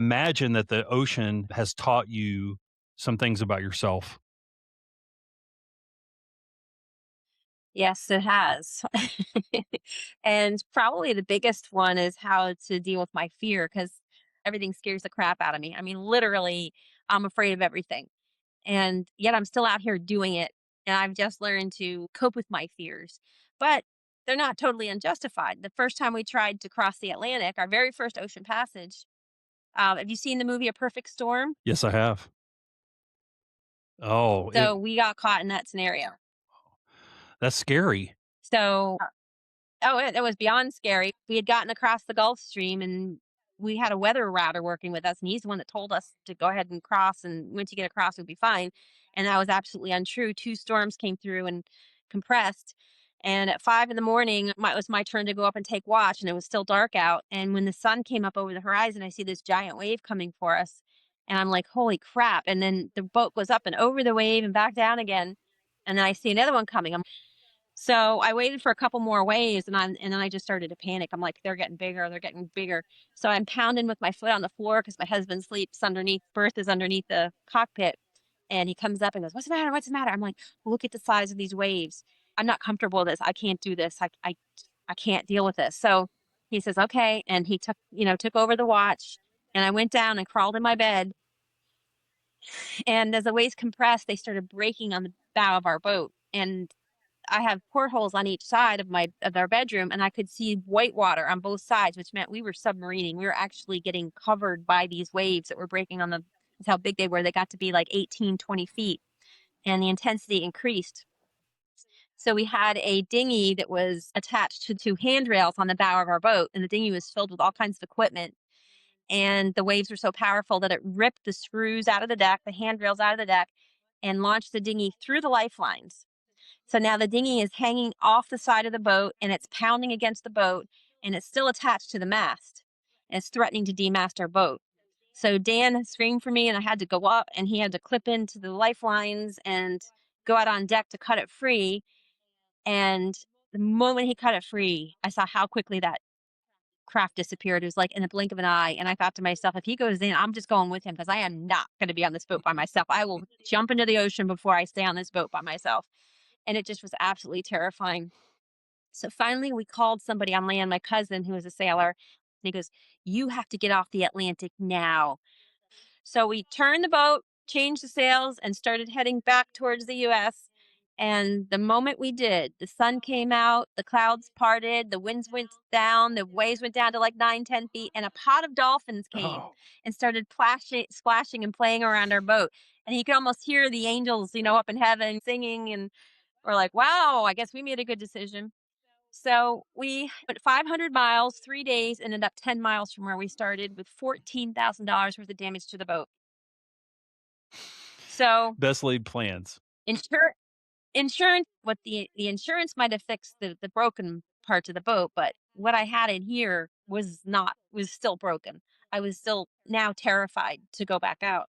Imagine that the ocean has taught you some things about yourself. Yes, it has. And probably the biggest one is how to deal with my fear because everything scares the crap out of me. I mean, literally, I'm afraid of everything. And yet I'm still out here doing it. And I've just learned to cope with my fears. But they're not totally unjustified. The first time we tried to cross the Atlantic, our very first ocean passage, have you seen the movie A Perfect Storm? Yes, I have. Oh, So we got caught in that scenario. that's scary. So Oh, it was beyond scary. We had gotten across the Gulf Stream and we had a weather router working with us, and he's the one that told us to go ahead and cross, and once you get across, we'll be fine. And that was absolutely untrue. Two storms came through and compressed. And at 5 in the morning, it was my turn to go up and take watch, and it was still dark out. And when the sun came up over the horizon, I see this giant wave coming for us. And I'm like, holy crap. And then the boat goes up and over the wave and back down again. And then I see another one coming. So I waited for a couple more waves and then I just started to panic. I'm like, they're getting bigger, they're getting bigger. So I'm pounding with my foot on the floor because my husband sleeps underneath, Berth is underneath the cockpit. And he comes up and goes, "What's the matter? What's the matter?" I'm like, "Look at the size of these waves. I'm not comfortable with this. I can't do this. I can't deal with this." So he says, "Okay." And he took over the watch, and I went down and crawled in my bed. And as the waves compressed, they started breaking on the bow of our boat. And I have portholes on each side of our bedroom, and I could see white water on both sides, which meant we were submarining. We were actually getting covered by these waves that were breaking on the. That's how big they were. They got to be like 18, 20 feet, and the intensity increased. So we had a dinghy that was attached to two handrails on the bow of our boat, and the dinghy was filled with all kinds of equipment. And the waves were so powerful that it ripped the screws out of the deck, the handrails out of the deck, and launched the dinghy through the lifelines. So now the dinghy is hanging off the side of the boat and it's pounding against the boat and it's still attached to the mast. And it's threatening to demast our boat. So Dan screamed for me and I had to go up and he had to clip into the lifelines and go out on deck to cut it free. And the moment he cut it free, I saw how quickly that craft disappeared. It was like in the blink of an eye. And I thought to myself, if he goes in, I'm just going with him because I am not going to be on this boat by myself. I will jump into the ocean before I stay on this boat by myself. And it just was absolutely terrifying. So finally, we called somebody on land, my cousin, who was a sailor. And he goes, "You have to get off the Atlantic now." So we turned the boat, changed the sails, and started heading back towards the US. And the moment we did, the sun came out, the clouds parted, the winds went down, the waves went down to like 9, 10 feet, and a pod of dolphins came Oh, and started splashing and playing around our boat. And you could almost hear the angels, up in heaven singing. And we're like, wow, I guess we made a good decision. So we went 500 miles, 3 days, ended up 10 miles from where we started with $14,000 worth of damage to the boat. So best laid plans. insur- insurance, what the insurance might have fixed the broken parts of the boat, but what I had in here was not, was still broken. I was still now terrified to go back out.